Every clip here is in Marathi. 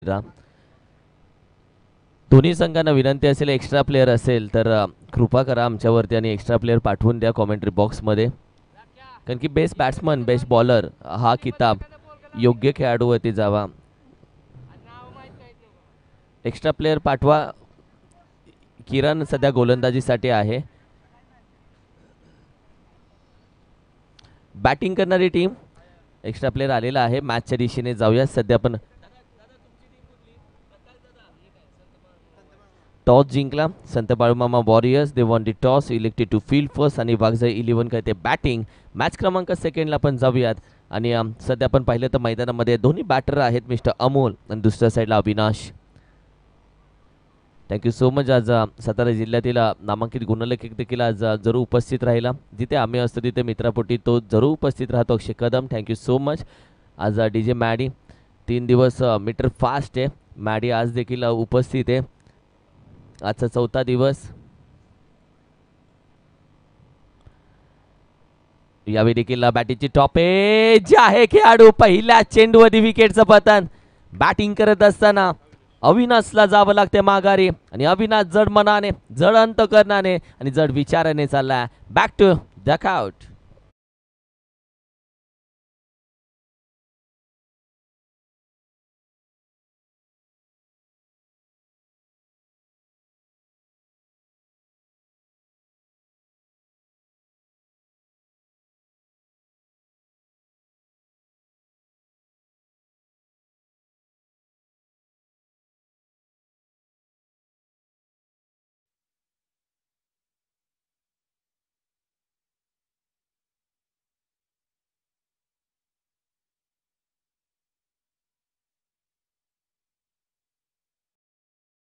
राहा. दोन्ही संघांना विनंती असेल एक्स्ट्रा प्लेयर असेल तर कृपा करा आमच्यावरती आणि एक्स्ट्रा प्लेयर पाठवून द्या कॉमेंट्री बॉक्समध्ये. कारण की बेस्ट बॅट्समन बेस्ट बॉलर हा किताब योग्य खेळाडूवरती जावा. एक्स्ट्रा प्लेयर पाठवा. किरण सध्या गोलंदाजीसाठी आहे. बॅटिंग करणारी टीम एक्स्ट्रा प्लेयर आलेला आहे. मॅचच्या दिशेने जाऊया. सध्या आपण टॉस जिंकला. Sant Balumama warriors they won the toss elected to field first आणि वाघजाई 11 करते बॅटिंग. मॅच क्रमांक सेकंडला आपण जाऊयात आणि सध्या आपण पाहिलं तर मैदानामध्ये दोन्ही बॅटर आहेत मिस्टर अमोल आणि दुसऱ्या साईडला अविनाश. Thank you so much. आज सातारा जिल्ह्यातील नामांकित गुणलेखक देखील आज जरूर उपस्थित राहिला. जिथे आम्ही असतो तिथे मित्रापोटी तो जरूर उपस्थित राहतो. अक्षय कदम थँक्यू सो मच. आज डी जे मॅडी 3 दिवस मीटर फास्ट आहे. मॅडी आज देखील उपस्थित आहे. आजचा 4था दिवस. यावेळी देखील बॅटिंगची टॉपेज आहे. खेळाडू पहिल्या चेंडूवरती विकेटचं पतन. बॅटिंग करत असताना अविनाशला जावं लागते माघारी आणि अविनाश जड मनाने जड अंतकरणाने आणि जड विचाराने चाललाय बॅक टू डकआउट.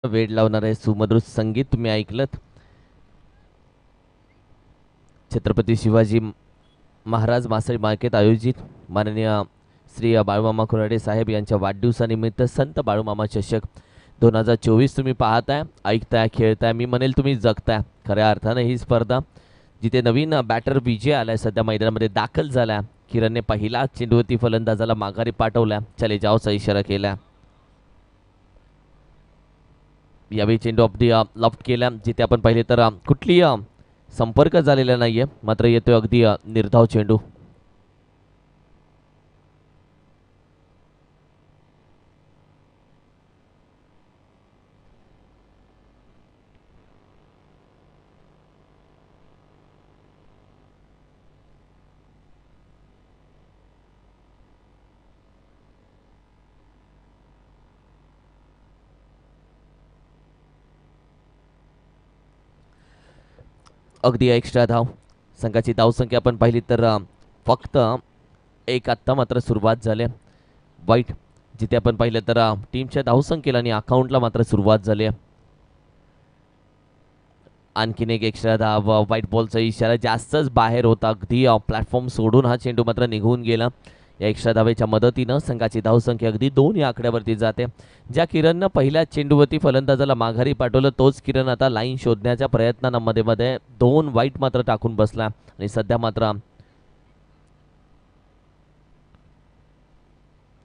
वेळ लावणार आहे सुमधुर संगीत तुम्ही ऐकलत. छत्रपती शिवाजी महाराज मासळी मार्केट आयोजित माननीय श्री बाळूमामा खुराडे साहेब यांच्या वाढदिवसानिमित्त संत बाळूमामा चषक 2024 तुम्ही पाहताय, ऐकताय, खेळताय. मी म्हणेल तुम्ही जगताय खऱ्या अर्थानं ही स्पर्धा, जिथे नवीन बॅटर विजय आलाय सध्या मैदानामध्ये दाखल झाला. किरणने पहिला चेंडूवरती फलंदाजाला माघारी पाठवला. चले जावचा इशारा केला. यावेळी चेंडू ऑफ दी लॉफ्ट केला. जिथे आपण पाहिले तर कुठली संपर्क झालेला नाहीये, मात्र येतोय अगदी निर्धाव चेंडू. अगदी एक्स्ट्रा धाव. संघाची धावसंख्या आपण पाहिली तर फक्त एक. आत्ता मात्र सुरुवात झाली वाईट, जिथे आपण पाहिलं तर टीमच्या धावसंख्येला आणि अकाउंटला मात्र सुरुवात झाली. आणखीन एक एक्स्ट्रा धाव. व्हाईट बॉलचा इशारा जास्तच बाहेर होता. अगदी प्लॅटफॉर्म सोडून हा चेंडू मात्र निघून गेला. या एक्स्ट्रा धावेच्या मदतीनं संघाची धावसंख्या अगदी 2 या आकड्यावरती जाते. ज्या किरणनं पहिल्या चेंडूवरती फलंदाजाला माघारी पाठवलं तोच किरण आता लाईन शोधण्याच्या प्रयत्नांमध्ये मध्ये 2 वाईट मात्र टाकून बसला आणि सध्या मात्र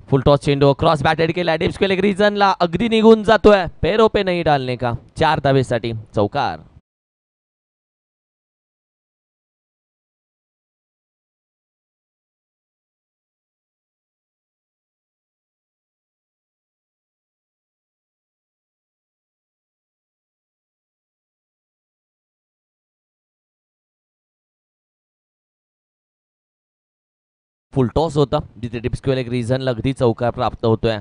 फुल टॉस चेंडू क्रॉस बॅटेड केला. डिप्स केले रिजनला अगदी निघून जातोय. पैरों पे नहीं डालने का. 4 धावेसाठी चौकार. फुल टॉस होता जिथे डिप्स केले रिझनला अगदी चौकार प्राप्त होतोय.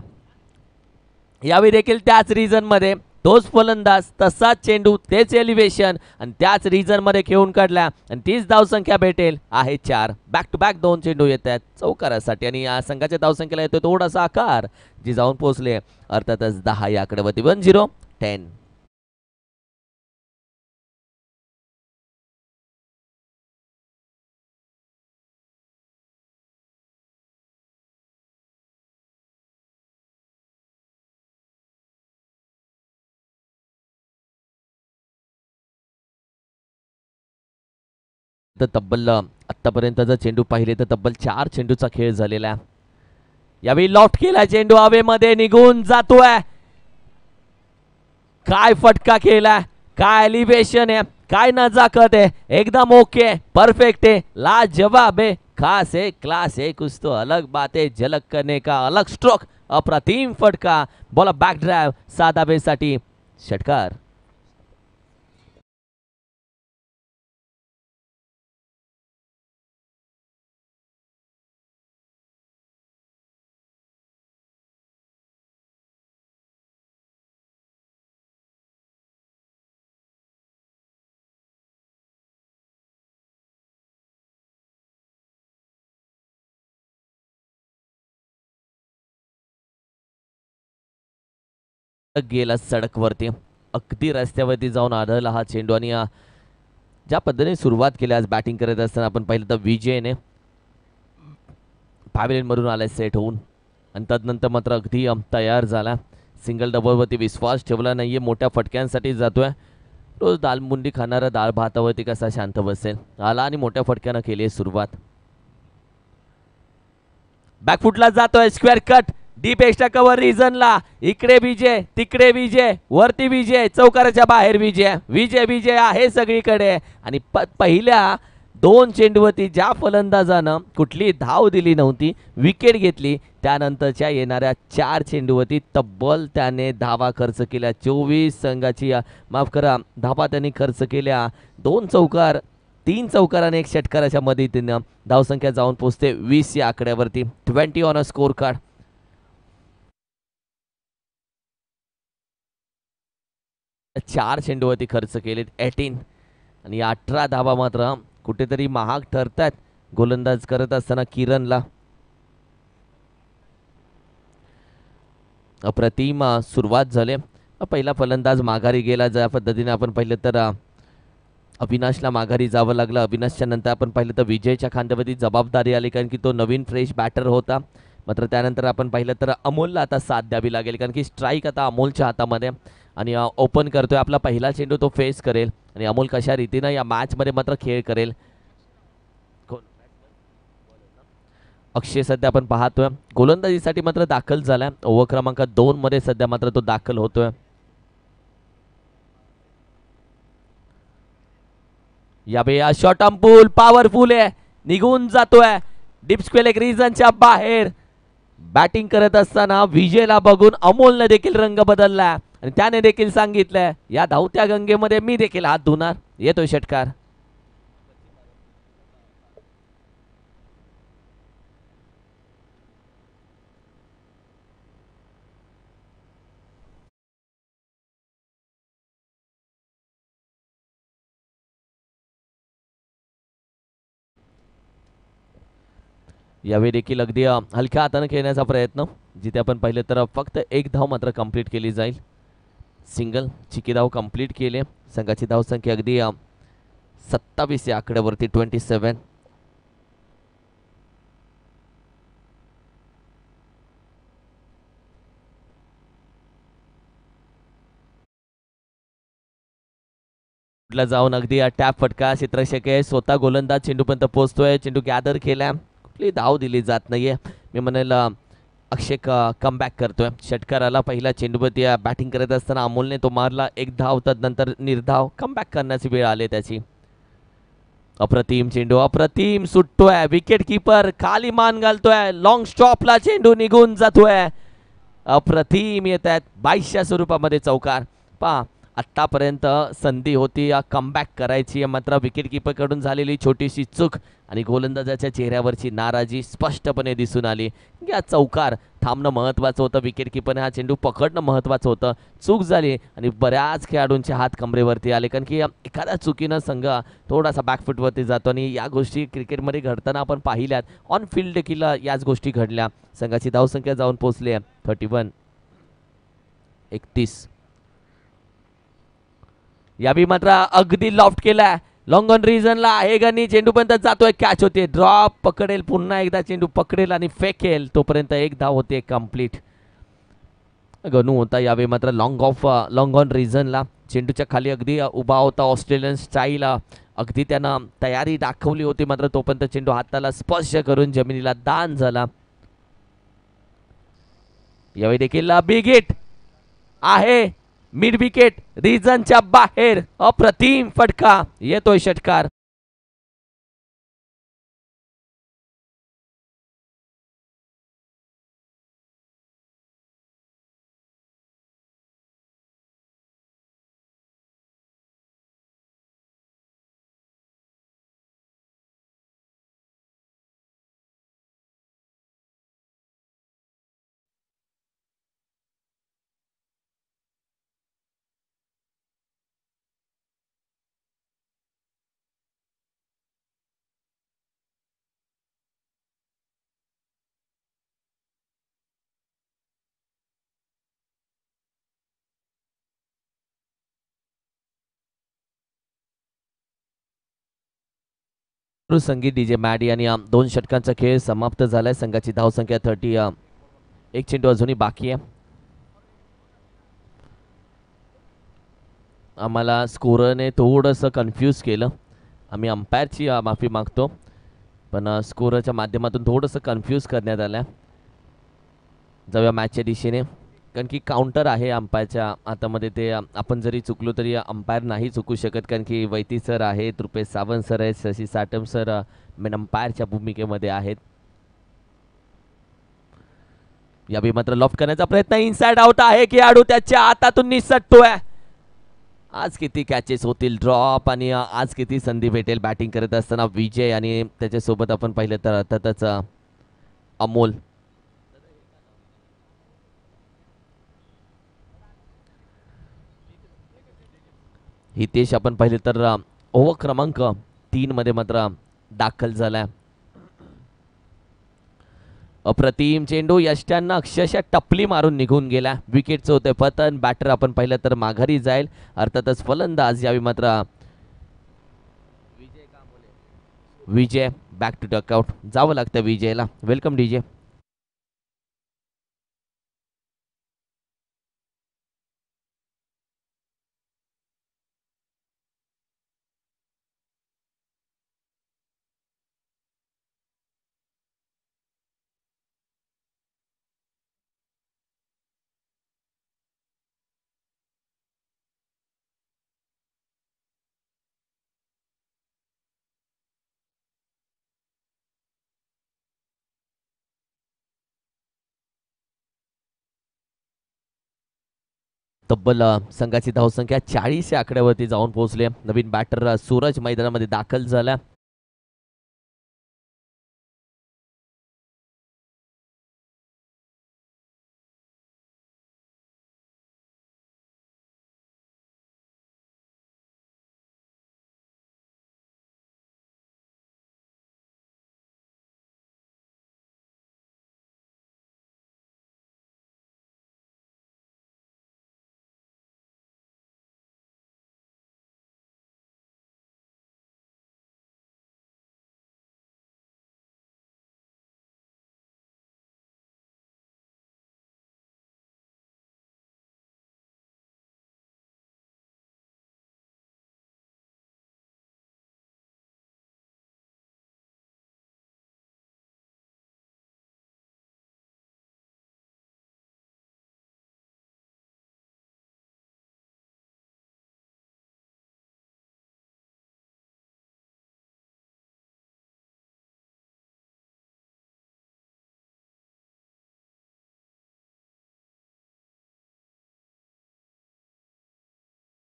यावेळी देखील त्याच रिझन मध्ये तोच फलंदाज तसाच चेंडू तेच एलिव्हेशन आणि त्याच रिझन मध्ये खेळून काढला आणि तीच धावसंख्या भेटेल आहे 4. बॅक टू बॅक 2 चेंडू येत आहेत चौकारासाठी आणि या संघाच्या धावसंख्येला येतोय थोडासा आकार, जी जाऊन पोहोचले अर्थातच 10 या आकड्यावरती. 10. तर तब्बल आत्तापर्यंत जर चेंडू पाहिले तर तब्बल 4 चेंडूचा खेळ झालेला आहे. यावेळी लॉफ्ट केला चेंडू हवेमध्ये निघून जातोय. काय फटका केलाय, काय एलिव्हेशन आहे, काय नजाकत है, एकदम ओके, परफेक्ट है, लाजवाब है, खास है, क्लास है, कुछ तो अलग बात है. झलक करने का अलग स्ट्रोक, अप्रतिम फटका. बॉल बॅक ड्राइव साधा बेसाठी षटकार. गेला सडकवरती, अगदी रस्त्यावरती जाऊन आढळला हा चेंडू. आणि ज्या पद्धतीने सुरुवात केली आज बॅटिंग करत असताना आपण पाहिलं तर विजयने पॅव्हिलियन मधून आलाय सेट होऊन, आणि तदनंतर मात्र अगदी तयार झाला. सिंगल डबलवरती विश्वास ठेवला नाहीये, मोठ्या फटक्यांसाठी जातोय. रोज दालमुंडी खाणारा डाळ भातावरती कसा शांत बसेल, आला आणि मोठ्या फटक्यानं केली सुरुवात. बॅकफुटला जातोय, square cut, deep extra cover रिजनला. इकडे विजय, तिकडे विजय, वरती विजय, चौकाराच्या बाहेर विजय, विजय विजय आहे सगळीकडे. आणि पहिल्या 2 चेंडूवरती ज्या फलंदाजानं कुठली धाव दिली नव्हती, विकेट घेतली, त्यानंतरच्या येणाऱ्या 4 चेंडूवरती तब्बल त्याने धावा खर्च केल्या. 24 संघाची माफ करा धावा त्यांनी खर्च केल्या. 2 चौकार, 3 चौकार आणि 1 षटकाराच्या मदतीनं धावसंख्या जाऊन पोहोचते 20 या आकड्यावरती. 20 ऑन अ स्कोर कार्ड. 4 चेंडूवरती खर्च केलेत 18, आणि 18 धावा मात्र कुठेतरी महाग ठरतात गोलंदाज करत असताना किरणला. अप्रतिम सुरुवात झाली. पहिला फलंदाज माघारी गेला. ज्या पद्धतीने आपण पाहिलं तर अविनाशला माघारी जावं लागलं. अविनाशच्या नंतर आपण पाहिलं तर विजयच्या खांद्यावरती जबाबदारी आली, कारण की तो नवीन फ्रेश बॅटर होता. मात्र त्यानंतर आपण पाहिलं तर अमोलला आता साथ द्यावी लागेल, कारण की स्ट्राईक आता अमोलच्या हातामध्ये. आणि ओपन करतोय आपला पहिला चेंडू तो फेस करेल, आणि अमोल कशा रीतीनं या मॅचमध्ये मात्र खेळ करेल. अक्षय सध्या आपण पाहतोय गोलंदाजीसाठी मात्र दाखल झालाय. ओव्हर क्रमांक 2 मध्ये सध्या मात्र तो दाखल होतोय. यावे शॉर्ट अंपूल पॉवरफुल आहे, निघून जातोय डीप स्क्वेअर रिजनच्या बाहेर. बॅटिंग करत असताना विजयला बघून अमोलने देखील रंग बदलला, आणि त्याने देखील सांगितलंय या धावत्या गंगेमध्ये मी देखील हात धुणार. येतोय षटकार. यावेळी देखील अगदी हलक्या हाताने खेळण्याचा प्रयत्न, जिथे आपण पाहिलं तर फक्त 1 धाव मात्र कंप्लीट केली जाईल. सिंगल चिकी धाव कंप्लीट केले. संघाची धावसंख्या अगदी 27 या आकड्यावरती 27. जाऊन अगदी टॅप फटका क्षेत्ररक्षक आहे, स्वतः गोलंदाज चेंडूपर्यंत पोहोचतोय. चेंडू गॅदर केला, कुठली धाव दिली जात नाहीये. मी म्हणेल अक्षय कमबॅक करतोय. षटकाराला पहिला चेंडूवरती बॅटिंग करत असताना अमोलने तो मारला 1 धाव, नंतर निर्धाव कमबॅक करण्याची वेळ आली त्याची. अप्रतिम चेंडू, अप्रतिम सुटतोय. विकेट कीपर खाली मान घालतोय. लॉंग स्टॉपला चेंडू निघून जातोय. अप्रतिम येत आहेत 22च्या स्वरूपामध्ये चौकार. पहा आत्तापर्यंत संधी होती कमबॅक करायची, मात्र विकेट कीपरकडून झालेली छोटीशी चूक आणि गोलंदाजाच्या चेहऱ्यावरची नाराजी स्पष्टपणे दिसून आली. या चौकार थांबणं महत्त्वाचं होतं, विकेट कीपरने हा चेंडू पकडणं महत्त्वाचं होतं. चूक झाली आणि बऱ्याच खेळाडूंचे हात कमरेवरती आले, कारण की एखाद्या चुकीनं संघ थोडासा बॅकफुटवरती जातो, आणि या गोष्टी क्रिकेटमध्ये घडताना आपण पाहिल्यात. ऑन फील्ड देखील याच गोष्टी घडल्या. संघाची धावसंख्या जाऊन पोहोचली आहे 31. 31. यावी मात्र अगदी लॉफ्ट केलाय. लॉंग ऑन रिजनला आहे गणी, चेंडूपर्यंत जातोय, कॅच होते, ड्रॉप पकडेल, पुन्हा एकदा चेंडू पकडेल आणि फेकेल. तोपर्यंत 1 धाव होते कंप्लीट. गणू होता यावे मात्र लॉंग ऑन रिजनला, चेंडूच्या खाली अगदी उभा होता ऑस्ट्रेलियन स्टाईल. अगदी त्यानं तयारी दाखवली होती, मात्र तोपर्यंत चेंडू हाताला स्पर्श करून जमिनीला दान झाला. यावेळी देखील बिग हिट आहे, मिड विकेट रिजनच्या बाहेर. अप्रतिम फटका येतोय षटकार. संगीत डीजे मॅडी आणि 2 षटकांचा खेळ समाप्त झालाय. संघाची धावसंख्या 30. एक चेंडू अजूनही बाकी आहे. आम्हाला स्कोरने थोडंसं कन्फ्यूज केलं. आम्ही अंपायरची माफी मागतो, पण स्कोरच्या माध्यमातून थोडंसं कन्फ्यूज करण्यात आलं. जाऊया मॅचच्या दिशेने, कारण की काउंटर आहे अंपायरच्या हातामध्ये. ते आपण जरी चुकलो तरी अंपायर नाही चुकू शकत, कारण की वैती सर आहेत, रुपेश सावंत सर आहेत, शशी साटम सर मेन अंपायरच्या भूमिकेमध्ये आहेत. यावेळी मात्र लॉफ्ट करण्याचा प्रयत्न, इनसाइड आउट आहे. खेळाडू त्याच्या हातातून निसटतोय. आज किती कॅचेस होतील ड्रॉप, आणि आज किती संधी भेटेल बॅटिंग करत असताना विजय, आणि त्याच्यासोबत आपण पाहिलं तर अर्थातच अमोल. हितेश आपण पाहिले तर ओव्हर क्रमांक 3 मध्ये मात्र दाखल झालाय. अप्रतिम चेंडू यष्ट्यांना अक्षरशः टपली मारून निघून गेला. विकेटचं होतं पतन. बॅटर आपण पाहिलं तर माघारी जाईल. अर्थातच फलंदाज यावेळी मात्र विजय बॅक टू डकआउट. जावं लागतं विजयला. Welcome DJ. तब्बल संघाची धावसंख्या 40 या आकड्यावरती जाऊन पोहोचले. नवीन बॅटर सूरज मैदानामध्ये दाखल झाला.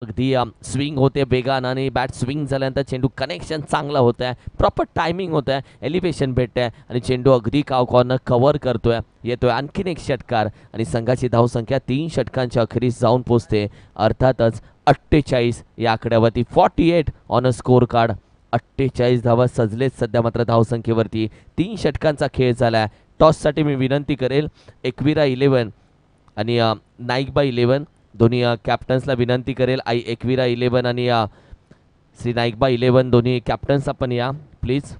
अगदी स्विंग होते वेगान, आणि बॅट स्विंग झाल्यानंतर चेंडू कनेक्शन चांगला होत आहे. प्रॉपर टायमिंग होत आहे. एलिव्हेशन भेटत आहे, आणि चेंडू अगदी काव कॉर्नर कव्हर करतोय. येतोय आणखीन एक षटकार, आणि संघाची धावसंख्या 3 षटकांच्या अखेरीस जाऊन पोहोचते. अर्थातच 48 या आकड्यावरती 48 ऑन अ स्कोर कार्ड. 48 धावा सजलेत सध्या मात्र धावसंख्येवरती. 3 षटकांचा खेळ झालाय. टॉससाठी मी विनंती करेल एकविरा 11 आणि नाईकबा 11 दोन्ही कॅप्टन्सला विनंती करेल. एकविरा 11 आणि श्री नाईकबा 11 दोन्ही कॅप्टन्स आपण या प्लीज.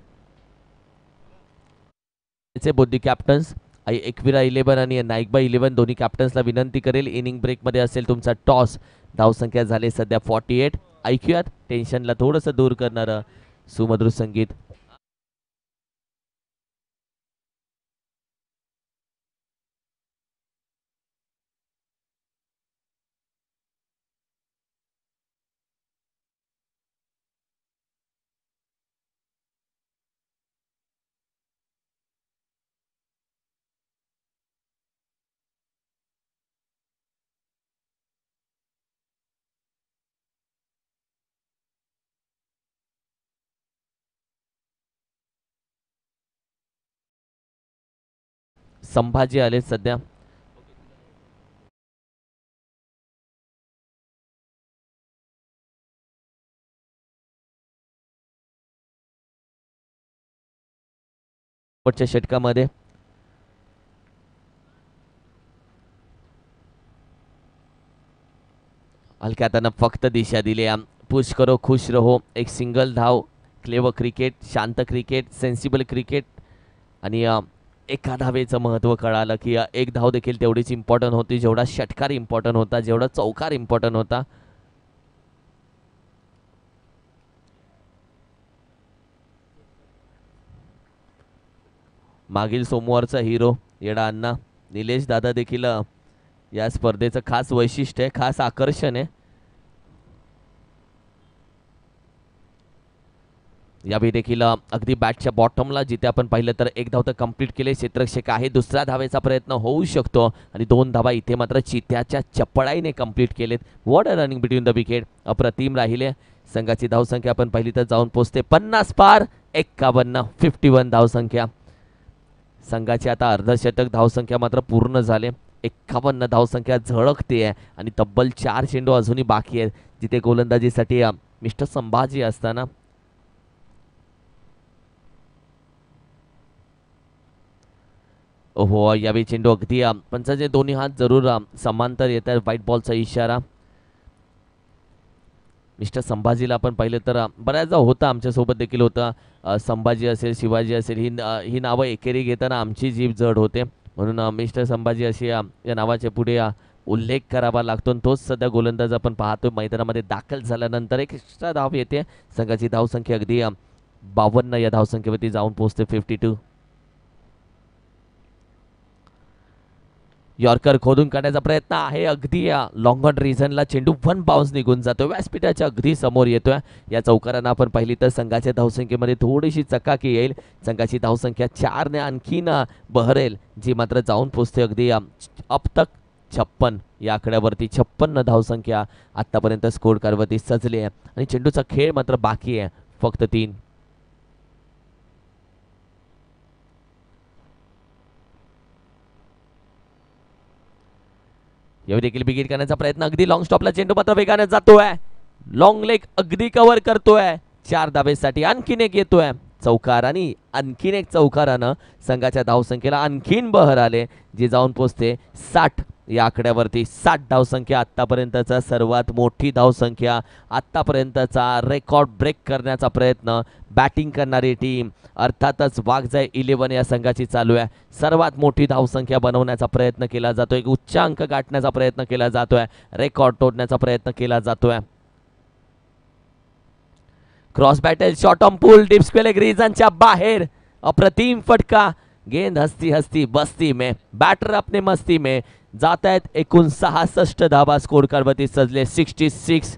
बोधी कॅप्टन्स एकविरा 11 आणि नाईकबा 11 दोन्ही कॅप्टन्सला विनंती करेल. इनिंग ब्रेकमध्ये असेल तुमचा टॉस. धावसंख्या झाली सध्या 48. ऐकूयात टेन्शनला थोडंसं दूर करणारं सुमधुर संगीत. संभाजी आले सध्या. शेवटच्या षटकामध्ये हलक्या हातानं फक्त दिशा दिली. पुश करो खुश रहो, एक सिंगल धाव, क्लेवर क्रिकेट, शांत क्रिकेट, सेन्सिबल क्रिकेट. आणि एका धावेचं महत्त्व कळालं की एक धाव देखील तेवढीच इम्पॉर्टंट होती जेवढा षटकार इम्पॉर्टंट होता, जेवढा चौकार इम्पॉर्टंट होता. मागील सोमवारचा हिरो येडा अण्णा निलेश दादा देखील या स्पर्धेचं खास वैशिष्ट्य आहे, खास आकर्षण आहे. यावेळी देखील अगदी बॅटच्या बॉटमला जिथे आपण पाहिलं तर एक धाव तर कंप्लीट केले, क्षेत्ररक्षक आहे, दुसऱ्या धावेचा प्रयत्न होऊ शकतो आणि 2 धावा इथे मात्र चित्याच्या चपळाईने कंप्लीट केलेत. What a running between the wicket, अप्रतिम राहिले. संघाची धावसंख्या आपण पाहिली तर जाऊन पोहोचते 50 पार, 51 धावसंख्या. संघाची आता अर्धशतक धावसंख्या मात्र पूर्ण झाले. 51 धावसंख्या झळकते आहे आणि तब्बल 4 चेंडू अजूनही बाकी आहेत जिथे गोलंदाजीसाठी मिस्टर संभाजी असताना ओहो यावेळी चेंडू अगदी पंचाचे दोन्ही हात जरूर समांतर येत आहेत. व्हाईट बॉलचा इशारा. मिस्टर संभाजीला आपण पाहिलं तर बऱ्याचदा होता, आमच्यासोबत देखील होता. संभाजी असेल, शिवाजी असेल, ही नावं एकेरी घेताना आमची जीभ जड होते, म्हणून मिस्टर संभाजी अशी या नावाच्या पुढे उल्लेख करावा लागतो. आणि तोच सध्या गोलंदाज आपण पाहतोय मैदानामध्ये दाखल झाल्यानंतर एक एक्स्ट्रा धाव येते. संघाची धावसंख्या अगदी 52 या धावसंख्येवरती जाऊन पोहोचते 52. यॉर्कर खोदून काढण्याचा प्रयत्न आहे, अगदी लॉंग ऑन रिझनला चेंडू 1 बाउन्स निघून जातो, व्यासपीठाच्या अगदी समोर येतोय. या चौकारांना आपण पाहिली तर संघाच्या धावसंख्येमध्ये थोडीशी चकाकी येईल. संघाची धावसंख्या 4 ने आणखीन बहरेल, जी मात्र जाऊन पोचते अगदी अब तक 56 या आकड्यावरती. 56 धावसंख्या आतापर्यंत स्कोर कार्डवरती सजली आहे आणि चेंडूचा खेळ मात्र बाकी आहे, फक्त 3. यावेळी देखील विकेट करण्याचा प्रयत्न, अगदी लॉंग स्टॉपला चेंडू मात्र वेगाने जातोय, लॉंग लेग अगदी कव्हर करतोय. 4 धावेसाठी आणखीन एक येतोय चौकार आणि आणखीन एक चौकारानं संघाच्या धावसंख्येला आणखीन बहर आले, जे जाऊन पोचते 60 या आकड्यावरती. 60 धावसंख्या आत्तापर्यंतचा सर्वात मोठी धावसंख्या, आत्तापर्यंतचा रेकॉर्ड ब्रेक करण्याचा प्रयत्न बॅटिंग करणारी टीम अर्थातच वाघजाई 11 या संघाची चालू आहे. सर्वात मोठी धावसंख्या बनवण्याचा प्रयत्न केला जातोय, एक उच्चांक गाठण्याचा प्रयत्न केला जातोय, रेकॉर्ड तोडण्याचा प्रयत्न केला जातोय. Cross battle shot on pull, deep square leg रीजनच्या बाहेर, अप्रतिम फटका. गेंद हस्ती हस्ती बस्ती में, बैटर अपने मस्ती में. जात आहेत एकूण 66 धावा स्कोर कार्डवरती सजले. 66.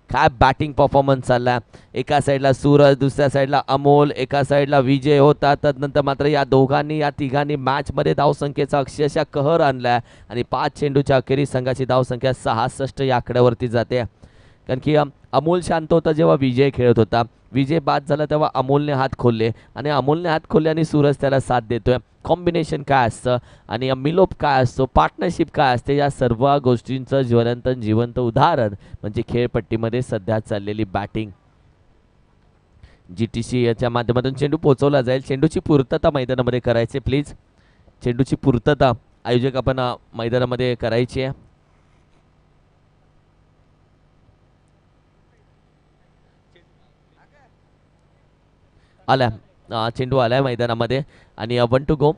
काय बॅटिंग परफॉर्मन्स चालला. एका साईडला सूरज, दुसऱ्या साईडला अमोल, एका साईडला विजय होता. तदनंतर मात्र या दोघांनी या तिघांनी मॅचमध्ये धावसंख्येचा अक्षरशः कहर आणलाय आणि 5 चेंडूच्या अखेरीस संघाची धावसंख्या 66 या आकड्यावरती जाते. कारण की अमोल शांत होता जेव्हा विजय खेळत होता, विजय बाद झाला तेव्हा अमोलने हात खोलले आणि अमोलने हात खोलले आणि सूरज त्याला साथ देतोय. कॉम्बिनेशन काय असतं आणि मिलोप काय असतो, पार्टनरशिप काय असते, या सर्व गोष्टींचं जिवंत उदाहरण म्हणजे खेळपट्टीमध्ये सध्या चाललेली बॅटिंग. GTC याच्या माध्यमातून चेंडू पोहोचवला जाईल. चेंडूची पूर्तता मैदानामध्ये करायची प्लीज. चेंडूची पूर्तता आयोजक आपण मैदानामध्ये करायची आहे. आलाय चेंडू आलाय मैदानामध्ये आणि 1 टू गो.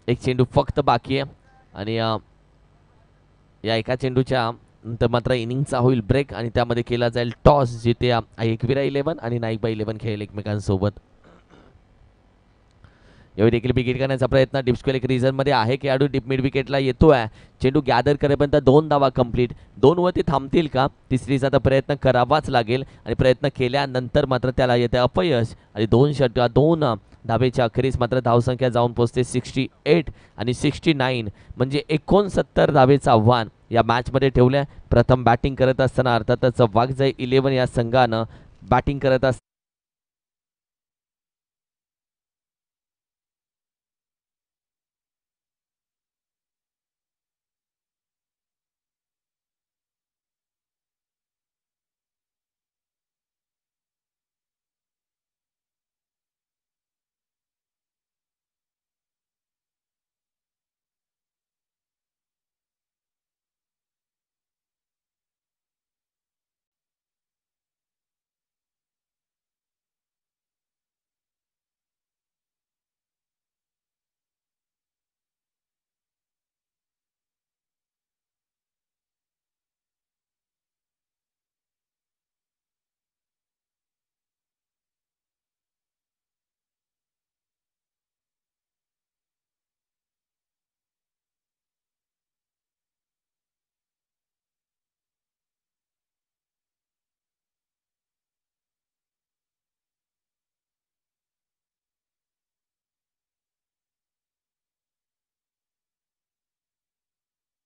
एक चेंडू फक्त बाकी आहे आणि या एका चेंडूच्या नंतर मात्र इनिंगचा होईल ब्रेक आणि त्यामध्ये केला जाईल टॉस, जिथे एकविरा 11 आणि नाईकबा 11 खेळेल एकमेकांसोबत. यावेळी देखील विकेट करण्याचा प्रयत्न, डीप स्क्वेअर लेग रीजनमध्ये आहे खेळाडू, डीप मिड विकेटला येतोय. चेंडू गॅदर करेपर्यंत 2 धावा कंप्लीट. 2 वरती थांबतील का, तिसरीचा तर प्रयत्न करावाच लागेल आणि प्रयत्न केल्यानंतर मात्र त्याला येते अपयश आणि 2 धावेच्या अखेरीस मात्र धावसंख्या जाऊन पोहोचते 68 आणि 69 म्हणजे 69 धावेचं आव्हान या मॅचमध्ये ठेवलं. प्रथम बॅटिंग करत असताना अर्थातच वाघजाई 11 या संघानं बॅटिंग करत असतात.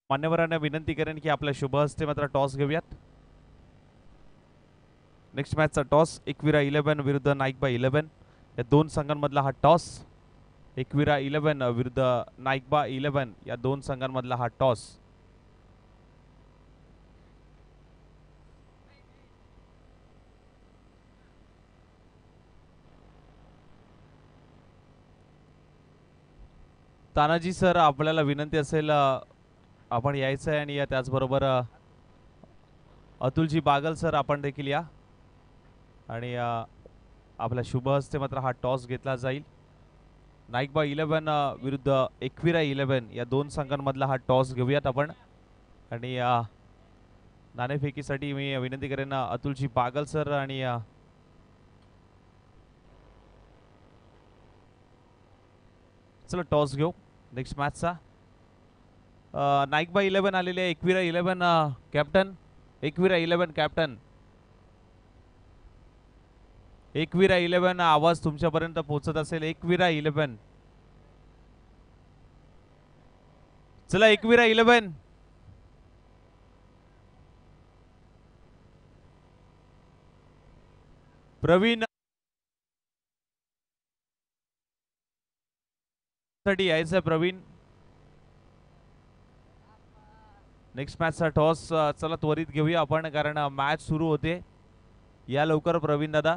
मान्यवरांना विनंती करेन की आपल्या शुभ हस्ते मात्र टॉस घेऊयात. नेक्स्ट मॅचचा टॉस एकविरा 11 विरुद्ध नाईकबा 11 या दोन संघांमधला हा टॉस. एकविरा 11 विरुद्ध नाईकबा 11 या दोन संघांमधला हा टॉस. तानाजी सर, आपल्याला विनंती असेल आपण यायचं आहे, आणि त्याचबरोबर अतुलजी बागल सर आपण देखील या. आणि आपल्या शुभ हस्ते मात्र हा टॉस घेतला जाईल. नाईकबा 11 विरुद्ध एकविरा 11 या दोन संघांमधला हा टॉस घेऊयात आपण. आणि नाणेफेकीसाठी मी विनंती करेन अतुलजी बागल सर आणि चला टॉस घेऊ नेक्स्ट मॅचचा. नाईकबा 11 आलेले आहे. एकविरा 11 कॅप्टन. एकविरा 11 कॅप्टन. एकविरा 11 आवाज तुमच्यापर्यंत पोहोचत असेल. एकविरा 11. चला एकविरा 11. प्रवीण साठी यायचं प्रवीण. नेक्स्ट मॅचचा टॉस चला त्वरित घेऊया आपण, कारण मॅच सुरू होते. या लवकर प्रवीण दादा.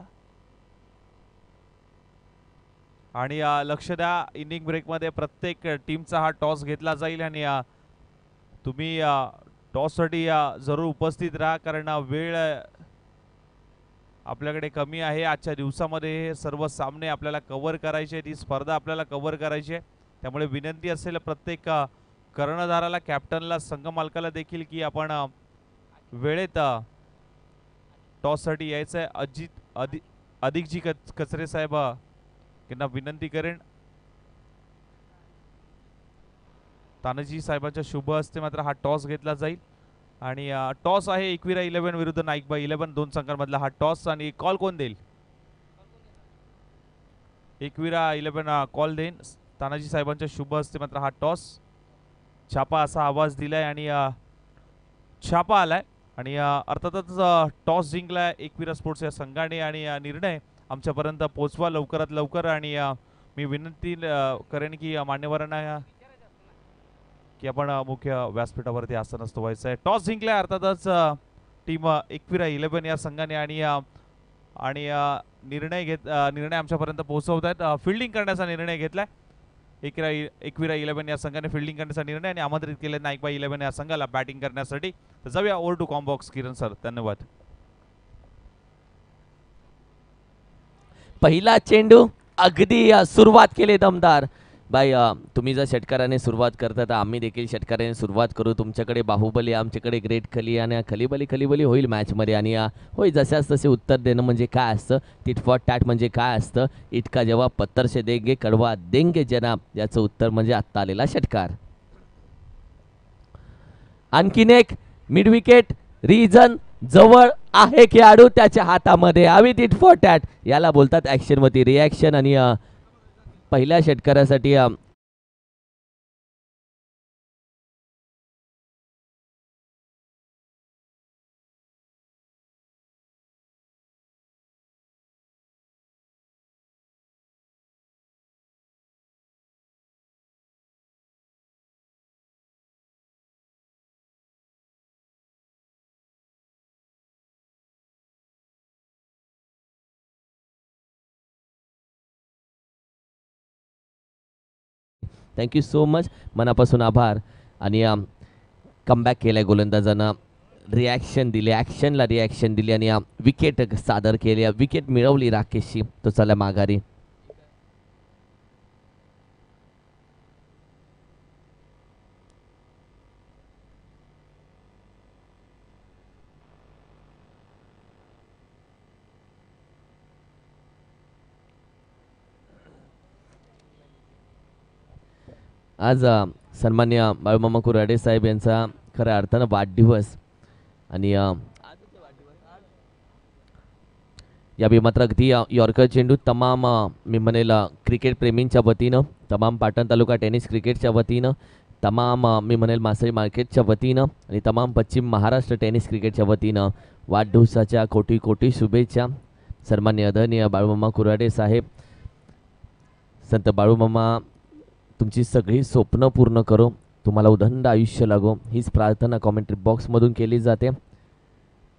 आणि लक्ष द्या, इनिंग ब्रेकमध्ये प्रत्येक टीमचा हा टॉस घेतला जाईल. आणि तुम्ही टॉससाठी जरूर उपस्थित राहा, कारण वेळ आपल्याकडे कमी आहे. आजच्या दिवसामध्ये हे सर्व सामने आपल्याला कव्हर करायचे, ती स्पर्धा आपल्याला कव्हर करायची आहे. त्यामुळे विनंती असेल प्रत्येक कर्णधाराला, कॅप्टनला, संघ मालकाला देखील की आपण वेळेत टॉससाठी यायचं आहे. अधिकजी कचरे साहेब यांना विनंती करेन. तानाजी साहेबांच्या शुभ हस्ते मात्र हा टॉस घेतला जाईल. आणि टॉस आहे एकविरा 11 विरुद्ध नाईकबा 11 दोन संघांमधला हा टॉस. आणि कॉल कोण देईल? एकविरा 11 कॉल देईन. तानाजी साहेबांच्या शुभ हस्ते मात्र हा टॉस. छापा असा आवाज दिलाय आणि छापा आलाय. आणि अर्थातच टॉस जिंकलाय एकविरा स्पोर्ट्स या संघाने. आणि निर्णय आमच्यापर्यंत पोहोचवा लवकरात लवकर. आणि मी विनंती करेन की मान्यवरांना की आपण मुख्य व्यासपीठावरती आसन व्हायचं आहे. टॉस जिंकलाय अर्थातच टीम एकविरा 11 या संघाने. आणि निर्णय आमच्यापर्यंत पोहोचवत आहेत. फिल्डिंग करण्याचा निर्णय घेतलाय एकविरा 11 या संघाने. फिल्डिंग करण्याचा निर्णय आणि आमंत्रित केले नाईकबा 11 या संघाला बॅटिंग करण्यासाठी. तर जाऊया ओव्हर टू कॉम्बॉक्स किरण सर. धन्यवाद. पहिला चेंडू अगदी सुरुवात केली दमदार. बाई तुम्ही जर षटकाराने सुरुवात करता तर आम्ही देखील षटकाराने सुरुवात करू. तुमच्याकडे बाहुबली, आमच्याकडे ग्रेट खली. आणि खलीबली होईल मॅचमध्ये. आणि होय, जशाच तसे उत्तर देणं म्हणजे काय असतं, टिट फॉर टॅट म्हणजे काय असतं. इतका जेव्हा पत्तर से देंगे कडवा देंगे जनाब, याचं उत्तर म्हणजे आत्ता आलेला षटकार. आणखीन एक मिड विकेट रिजन जवळ आहे. खेळाडू त्याच्या हातामध्ये हवी टिट फॉर टॅट, याला बोलतात ऍक्शन वरती रिॲक्शन. आणि पहिल्या षटकारासाठी थँक्यू सो मच, मनापासून आभार. आणि कमबॅक केलं आहे गोलंदाजांना, रिॲक्शन दिली, ॲक्शनला रिॲक्शन दिली आणि विकेट सादर केली, विकेट मिळवली राकेशची. तो चला माघारी. आज सन्मान्य बाळूमामा कुऱ्हाडे साहेब यांचा खऱ्या अर्थानं वाढदिवस आणि यावेळी मात्र अगदी यॉर्कर चेंडू तमाम मी म्हणेल क्रिकेट प्रेमींच्या वतीनं, तमाम पाटण तालुका टेनिस क्रिकेटच्या वतीनं, तमाम मी म्हणेल मासळी मार्केटच्या वतीनं आणि तमाम पश्चिम महाराष्ट्र टेनिस क्रिकेटच्या वतीनं वाढदिवसाच्या कोटी कोटी शुभेच्छा. सन्मान्य आदरणीय बाळूमामा कुऱ्हाडे साहेब, संत बाळूमामा तुमची सगळी स्वप्न पूर्ण करो, तुम्हाला उदंड आयुष्य लागो, हीच प्रार्थना कॉमेंट्री बॉक्समधून केली जाते.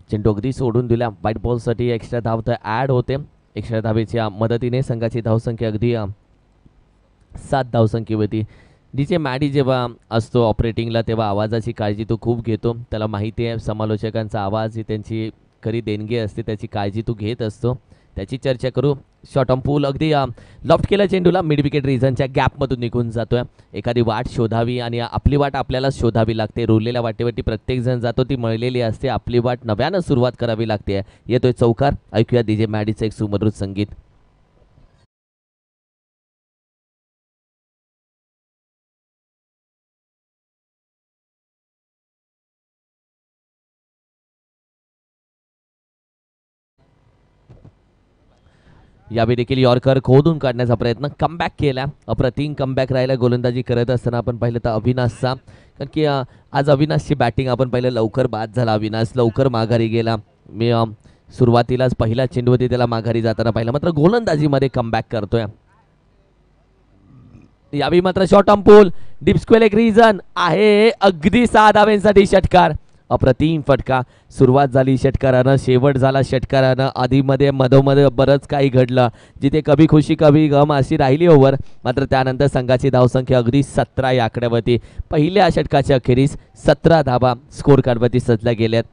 चेंडू अगदी सोडून दिल्या, व्हाईट बॉलसाठी एक्स्ट्रा धाव तर ॲड होते. एक्स्ट्रा धावेच्या मदतीने संघाची धावसंख्या अगदी 7 धावसंख्येवरती. डीजे मॅडी जेव्हा असतो ऑपरेटिंगला तेव्हा आवाजाची काळजी तो खूप घेतो, त्याला माहिती आहे समालोचकांचा आवाज ही त्यांची खरी देणगी असते, त्याची काळजी तो घेत असतो. त्याची चर्चा करू. शॉर्ट ऑन पूल अगदी लॉफ्ट केला चेंडूला, मिड विकेट रिझनच्या गॅपमधून निघून जातोय. एखादी वाट शोधावी आणि आपली वाट आपल्याला शोधावी लागते. रुळलेल्या वाटेवरती प्रत्येकजण जातो, ती मळलेली असते, आपली वाट नव्यानं सुरुवात करावी लागते. येतोय चौकार, ऐकूया डीजे मॅडीचं एक सुमधुर संगीत. यावेळी देखील यॉर्कर खोदून काढण्याचा प्रयत्न, कमबॅक केला, अप्रतिम कमबॅक राहिला गोलंदाजी करत असताना. आपण पाहिलं तर अविनाशचा, कारण की आज अविनाशची बॅटिंग आपण पाहिलं लवकर बाद झाला, अविनाश लवकर माघारी गेला. मी सुरुवातीलाच पहिला चेंडूवरती त्याला माघारी जाताना पाहिलं, मात्र गोलंदाजीमध्ये कमबॅक करतोय. यावेळी मात्र short on pull, deep square एक रिझन आहे, अगदी 6 धावांसाठी षटकार, अप्रतिम फटका. सुरुवात झाली षटकारानं, शेवट झाला षटकारानं. आधीमध्ये मधोमध बरंच काही घडलं, जिथे कभी खुशी कभी गम अशी राहिली ओव्हर, मात्र त्यानंतर संघाची धावसंख्या अगदी 17 या आकड्यावरती. पहिल्या षटकाच्या अखेरीस 17 धावा स्कोर कार्डवरती सजल्या गेल्यात.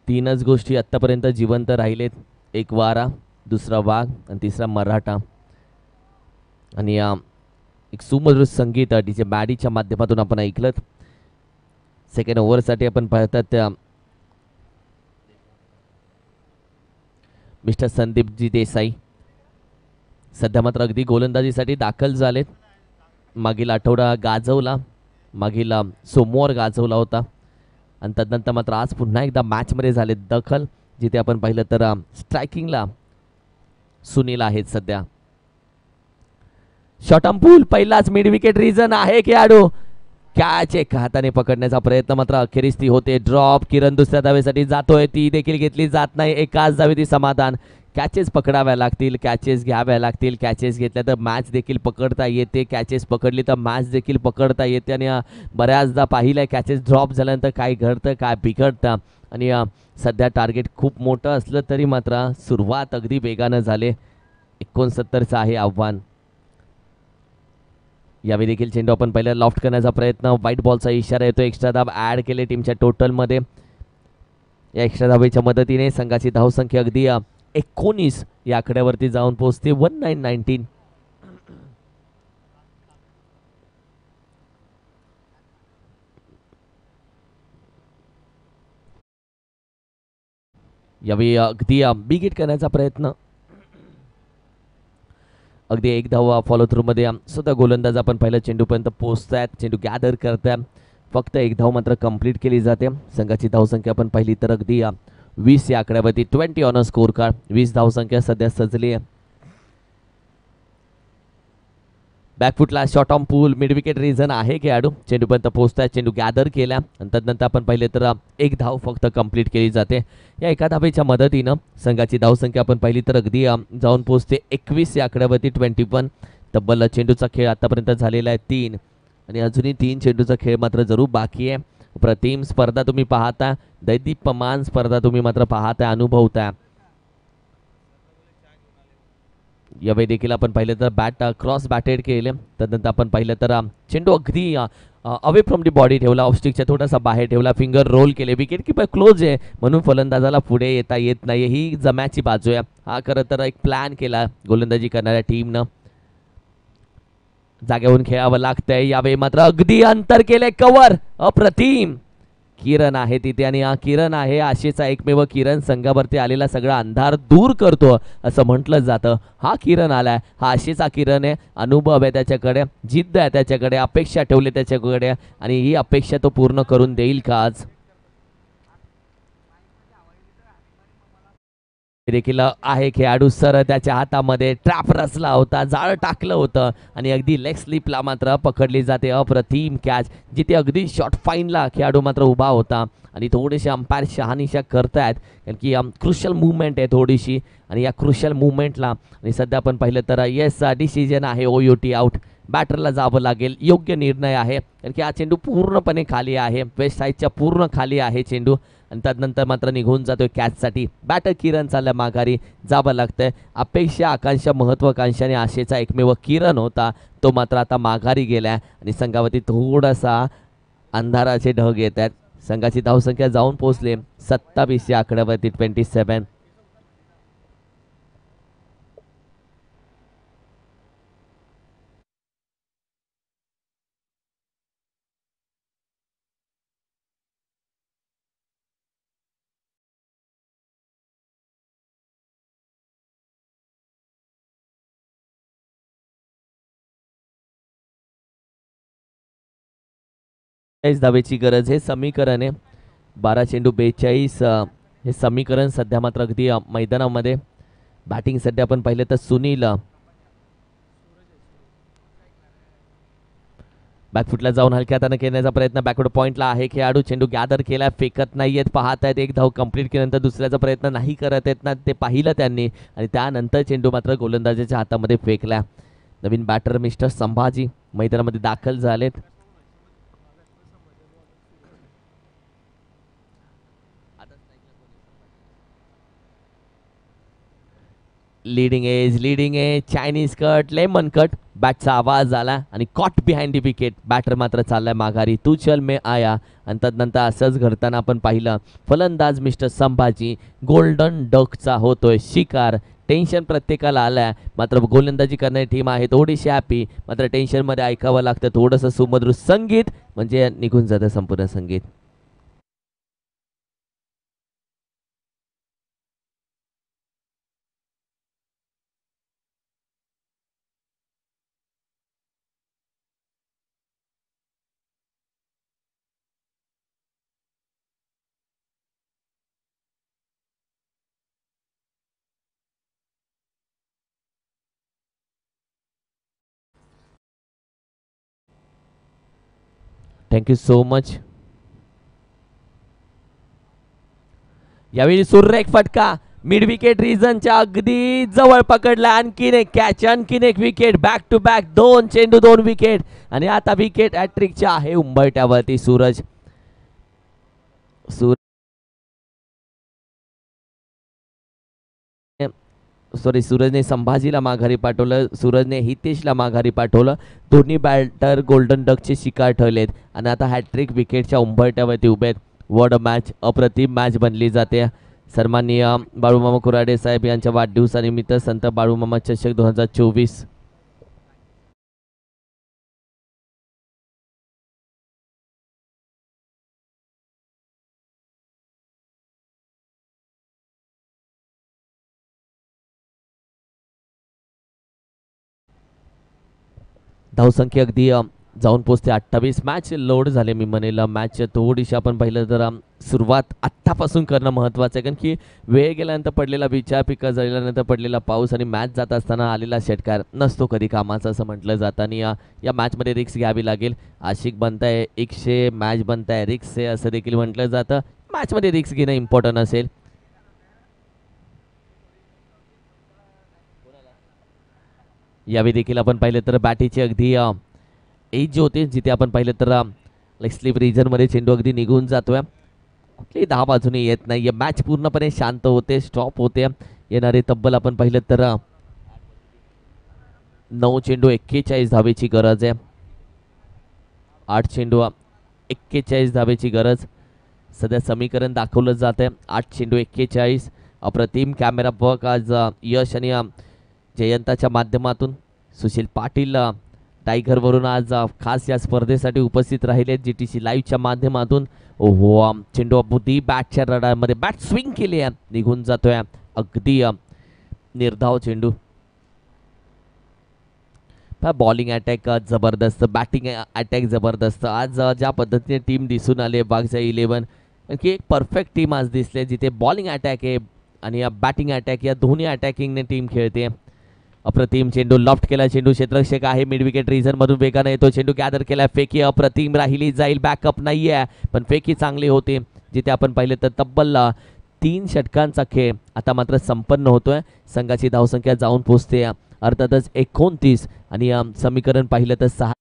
तीनच गोष्टी आत्तापर्यंत जिवंत राहिलेत, एक वारा, दुसरा वाघ आणि तिसरा मराठा. आणि एक सुमधुर संगीत डीजे मॅडीच्या माध्यमातून आपण ऐकलं. सेकंड ओव्हरसाठी आपण पाहतात मिस्टर संदीपजी देसाई सध्या मात्र अगदी गोलंदाजीसाठी दाखल झालेत. मागील आठवडा गाजवला, मागील सोमवार गाजवला होता आणि तदनंतर मात्र आज पुन्हा एकदा मॅचमध्ये झाले दखल, जिथे आपण पाहिलं तर स्ट्रायकिंगला सुनील आहेत सध्या. शॉर्ट ऑन पूल, पहिलाच मिड विकेट रिझन आहे. खेळाडू कॅच एक हाताने पकडण्याचा प्रयत्न, मात्र अखेरीस ती होते ड्रॉप. किरण दुसऱ्या धावेसाठी जातोय, ती देखील घेतली जात नाही. एकाच धावे ती समाधान. कॅचेस पकडाव्या लागतील, कॅचेस घ्याव्या लागतील. कॅचेस घेतल्या तर मॅच देखील पकडता येते, कॅचेस पकडली तर मॅच देखील पकडता येते. आणि बऱ्याचदा पाहिलं कॅचेस ड्रॉप झाल्यानंतर काय घडतं काय बिघडतं. आणि सध्या टार्गेट खूप मोठं असलं तरी मात्र सुरुवात अगदी वेगानं झाले. 69चं आहे आव्हान. यावेळी देखील चेंडू आपण पहिल्या लॉफ्ट करण्याचा प्रयत्न, व्हाईट बॉलचा इशारा येतो. एक्स्ट्रा धाव ॲड केले टीमच्या टोटलमध्ये. या एक्स्ट्रा धावेच्या मदतीने संघाची धावसंख्या अगदी 19 या आकड्यावरती जाऊन पोहोचते. 1919. यावेळी अगदी बिग हिट करण्याचा प्रयत्न, अगदी एक धाव फॉलो थ्रू मध्ये सुद्धा गोलंदाज आपण पहिल्या चेंडूपर्यंत पोहोचतायत, चेंडू गॅदर करताय. फक्त एक धाव मात्र कंप्लीट केली जाते. संघाची धावसंख्या आपण पाहिली तर अगदी 20 या आकड्यावरती. 20 ऑन अ स्कोर कार्ड, 20 धावसंख्या सध्या सजली आहे. बॅकफुटला short on pull mid wicket region आहे खेळाडू चेंडूपर्यंत पोहोचताय चेंडू गॅदर केला आणि त्यानंतर आपण पाहिले तर एक धाव फक्त कंप्लीट केली जाते या एका धावेच्या मदतीनं संघाची धावसंख्या आपण पाहिली तर अगदी जाऊन पोहोचते 21 या आकड्यावरती 21 तब्बल चेंडूचा खेळ आतापर्यंत झालेला आहे 3 आणि अजूनही 3 चेंडूचा खेळ मात्र जरूर बाकी आहे प्रतिम स्पर्धा तुम्ही पाहता दैदीप्यमान स्पर्धा तुम्ही मात्र पाहताय अनुभवताय यावेळी देखील आपण पाहिलं तर बॅट क्रॉस बॅटेड केले त्यानंतर आपण पाहिलं तर चेंडू अगदी अवे फ्रॉम दी बॉडी ठेवला ऑफस्टिकच्या थोडासा बाहेर ठेवला फिंगर रोल केले विकेट किपर क्लोज आहे म्हणून फलंदाजाला पुढे येता येत नाही ही जम्याची बाजू आहे हा खरं तर एक प्लॅन केला गोलंदाजी करणाऱ्या टीमनं जागेवरून खेळावं लागतंय यावेळी मात्र अगदी अंतर केले कव्हर अप्रतिम किरण आहे तिथे आणि हा किरण आहे आशेचा एकमेव किरण संघावरती आलेला सगळा अंधार दूर करतो असं म्हटलं जातं हा किरण आलाय हा आशेचा किरण आहे अनुभव आहे त्याच्याकडे जिद्द आहे त्याच्याकडे अपेक्षा ठेवली त्याच्याकडे आणि ही अपेक्षा तो पूर्ण करून देईल का आज देखील आहे खेळाडू सर त्याच्या हातामध्ये ट्रॅप रचला होता जाळ टाकलं होतं आणि अगदी लेग स्लिपला मात्र पकडली जाते अप्रतिम कॅच जिथे अगदी शॉर्ट फाईनला खेळाडू मात्र उभा होता आणि थोडेसे अंपायर शहानिशा करतायत कारण की क्रुशल मुवमेंट आहे थोडीशी आणि या क्रुशल मुवमेंटला आणि सध्या आपण पाहिलं तर येस डिसिजन आहे OUT आउट बॅटरला जावं लागेल योग्य निर्णय आहे कारण की हा चेंडू पूर्णपणे खाली आहे वेस्ट साईडच्या पूर्ण खाली आहे चेंडू आणि त्यानंतर मात्र निघून जातोय कॅचसाठी बॅटर किरण चालल्या माघारी जावं लागतंय अपेक्षा आकांक्षा महत्वाकांक्षाने आशेचा एकमेव किरण होता तो मात्र आता माघारी गेलाय आणि संघावरती थोडासा अंधाराचे ढग येत आहेत संघाची धावसंख्या जाऊन पोहोचले 27 या आकड्यावरती 27 धावेची गरज हे समीकरण आहे 12 चेंडू 42 हे समीकरण सध्या मात्र अगदी मैदानामध्ये बॅटिंग सध्या आपण पाहिलं तर सुनील बॅकफुटला जाऊन हलक्या हाताने खेळण्याचा प्रयत्न बॅकवर्ड पॉइंटला आहे खेळाडू चेंडू गॅदर केला फेकत नाहीयेत पाहत आहेत एक धाव कंप्लीट केल्यानंतर दुसऱ्याचा प्रयत्न नाही करत आहेत ना ते पाहिलं त्यांनी आणि त्यानंतर चेंडू मात्र गोलंदाजाच्या हातामध्ये फेकला नवीन बॅटर मिस्टर संभाजी मैदानामध्ये दाखल झालेत leading edge Chinese cut lemon cut बॅटचा आवाज आला आणि caught behind the wicket batter मात्र चाललाय माघारी तू चल मे आया आणि त्यानंतर असंच घडताना आपण पाहिलं फलंदाज मिस्टर संभाजी गोल्डन डकचा होतोय शिकार टेन्शन प्रत्येकाला आलाय मात्र गोलंदाजी करणारी टीम आहे थोडीशी हॅपी मात्र टेन्शनमध्ये ऐकावं लागतं थोडंसं सुमधुर संगीत म्हणजे निघून जातं संपूर्ण संगीत थँक्यू सो मच यावेळी सुरेख फटका मिड विकेट रिजनच्या अगदी जवळ पकडला आणखीन एक कॅच आणखीन एक विकेट बॅक टू बॅक 2 चेंडू 2 विकेट आणि आता विकेट हॅट्रिकच्या आहे उंबरठ्यावरती सूरज सूरजने संभाजीला माघारी पाठवलं सूरजने हितेशला माघारी पाठवलं दोन्ही बॅटर गोल्डन डकचे शिकार ठरलेत आणि आता हॅट्रिक विकेटच्या उंबरठ्यावरती उभे आहेत वॉट अ मॅच अप्रतिम मॅच बनली जाते सन्माननीय बाळूमामा कुराडे साहेब यांच्या वाढदिवसानिमित्त संत बाळूमामा चषक 2024 धावसंख्या अगदी जाऊन पोचते 28. मॅच लोड झाले मी म्हणेल. मॅच थोडीशी आपण पाहिलं तर सुरुवात आत्तापासून करणं महत्त्वाचं आहे, कारण की वेळ गेल्यानंतर पडलेला विचार, पिकं जळल्यानंतर पडलेला पाऊस आणि मॅच जात असताना आलेला षटकार नसतो कधी कामाचा असं म्हटलं जातं. आणि या मॅचमध्ये रिक्स घ्यावी लागेल. आशिक बनताय 100, मॅच बनताय रिक्स आहे असं देखील म्हटलं जातं. मॅचमध्ये रिक्स घेणं इम्पॉर्टंट असेल. यावेळी देखील आपण पाहिलं तर बॅटीची अगदी एज जी होते, जिथे आपण पाहिलं तर लाईक स्लीप रिजनमध्ये चेंडू अगदी निघून जातोय. कुठलीही दहा बाजूने येत नाही. मॅच पूर्णपणे शांत होते, स्टॉप होते. येणारे तब्बल आपण पाहिलं तर 9 चेंडू 41 धावेची गरज आहे. 8 चेंडू 41 धावेची गरज. सध्या समीकरण दाखवलं जात आहे. 8 चेंडू 41. अप्रतिम कॅमेरा वर्क आज यश आणि जयंताच्या माध्यमातून. सुशील पाटील टायगरवरून आज खास या स्पर्धेसाठी उपस्थित राहिले GTC लाईव्हच्या माध्यमातून. ओहो, चेंडू अगदी बॅटच्या रडामध्ये बॅट स्विंग केली आहे, निघून जातोय. अगदी निर्धाव चेंडू. बॉलिंग अटॅक जबरदस्त, बॅटिंग अटॅक जबरदस्त. आज ज्या पद्धतीने टीम दिसून आले वाघजाई 11, की एक परफेक्ट टीम आज दिसले, जिथे बॉलिंग अटॅक आहे आणि बॅटिंग अटॅक या दोन्ही अटॅकिंगने टीम खेळते. अप्रतिम चेंडू लॉफ्ट केला. चेंडू क्षेत्ररक्षक आहे मिड विकेट रीजन मधून वेगाने येतो. चेंडू गॅदर केला. फेकी अप्रतिम राहिली जाईल. बॅकअप नाही आहे, पण फेकी चांगली होती. जिथे आपण पाहिलं तर तब्बल 3 षटकांचा खेळ आता मात्र संपन्न होतोय. संघाची धावसंख्या जाऊन पोहोचते अर्थातच 29 आणि समीकरण पाहिलं तर 6.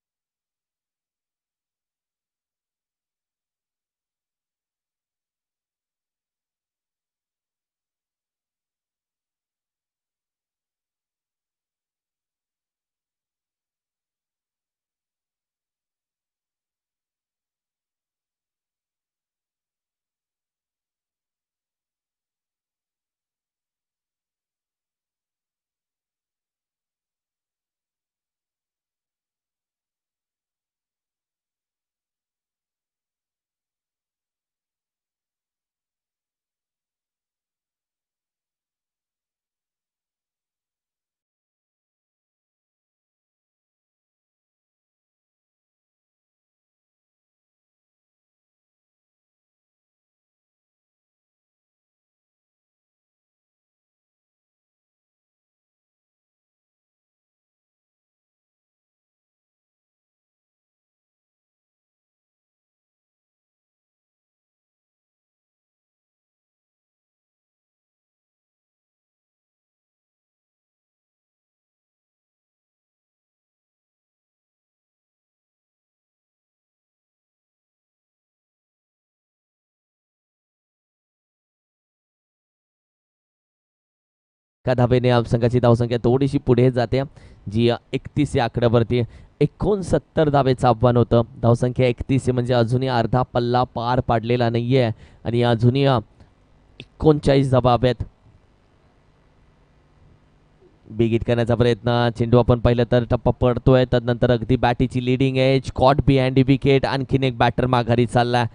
एका धावेने संघाची धावसंख्या थोडीशी पुढे जाते, जी 31 या आकड्यावरती. 69 धावेचं आव्हान होतं. धावसंख्या 31 म्हणजे अजूनही अर्धा पल्ला पार पाडलेला नाहीये आणि अजूनही 39 धावा हव्यात. बिगिट करण्याचा प्रयत्न. चेंडू आपण पाहिलं तर टप्पा पडतोय. त्यानंतर अगदी बॅटीची leading edge caught behind wicket. आणखीन एक बॅटर माघारी चाललाय.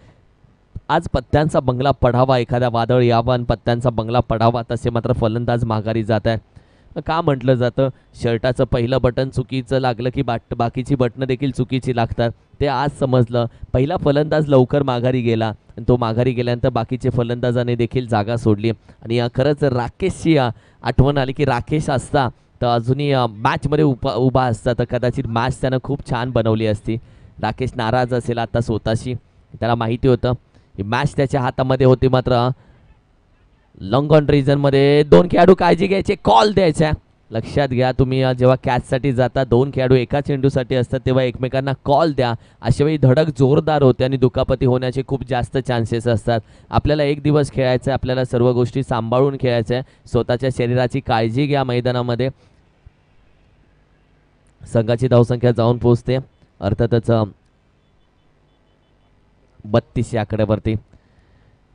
आज पत्त्यांचा बंगला पडावा, एखादा वादळ यावं आणि पत्त्यांचा बंगला पडावा, तसे मात्र फलंदाज माघारी जात आहे. का म्हटलं जातं शर्टाचं पहिलं बटन चुकीचं लागलं की बाकीची बटणं देखील चुकीची लागतात. ते आज समजलं. पहिला फलंदाज लवकर माघारी गेला आणि तो माघारी गेल्यानंतर बाकीचे फलंदाजाने देखील जागा सोडली. आणि खरंच राकेशची आठवण आली की राकेश असता तर अजूनही मॅचमध्ये उभा असता तर कदाचित मॅच त्यानं खूप छान बनवली असती. राकेश नाराज असेल आता स्वतःशी. त्याला माहिती होतं ही मॅच त्याच्या हातामध्ये होती. मात्र लॉंग ऑन रीजनमध्ये 2 खेळाडू काळजी घ्यायचे, कॉल द्यायचा. लक्षात घ्या तुम्ही जेव्हा कॅचसाठी जाता 2 खेळाडू एका चेंडूसाठी असतात तेव्हा एकमेकांना कॉल द्या. अशा वेळी धडक जोरदार होते आणि दुखापती होण्याचे खूप जास्त चान्सेस असतात. आपल्याला 1 दिवस खेळायचं आहे, आपल्याला सर्व गोष्टी सांभाळून खेळायचं आहे. स्वतःच्या शरीराची काळजी घ्या मैदानामध्ये. संघाची धावसंख्या जाऊन पोहोचते अर्थातच 32 या आकड्यावरती.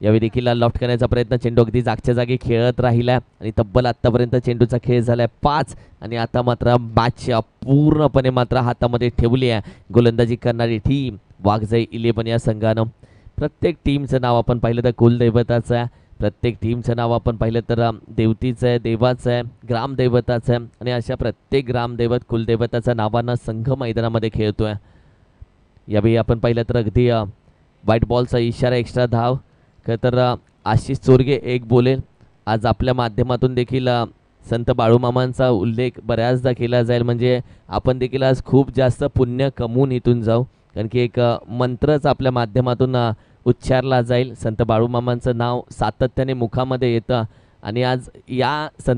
यावेळी देखील लॉफ्ट करण्याचा प्रयत्न. चेंडू अगदी जागच्या जागी खेळत राहिला आणि तब्बल आतापर्यंत चेंडूचा खेळ झालाय 5 आणि आता मात्र मॅच पूर्णपणे मात्र हातामध्ये ठेवली आहे गोलंदाजी करणारी टीम वाघजाई 11 या संघानं. प्रत्येक टीमचं नाव आपण पाहिलं तर कुलदैवताचं आहे. प्रत्येक टीमचं नाव आपण पाहिलं तर देवतीचं आहे, देवाचं आहे, ग्रामदैवताचं आहे आणि अशा प्रत्येक ग्रामदैवत कुलदैवताच्या नावानं संघ मैदानामध्ये खेळतोय. यावेळी आपण पाहिलं तर अगदी व्हाईट बॉलचा इशारा, एक्स्ट्रा धाव. खरं तर आशिष चोरगे एक बोलेल. आज आपल्या माध्यमातून देखील संत बाळूमामांचा उल्लेख बऱ्याचदा केला जाईल, म्हणजे आपण देखील आज खूप जास्त पुण्य कमवून इथून जाऊ, कारण की एक मंत्रच आपल्या माध्यमातून उच्चारला जाईल. संत बाळूमामांचं नाव सातत्याने मुखामध्ये येतं आणि आज या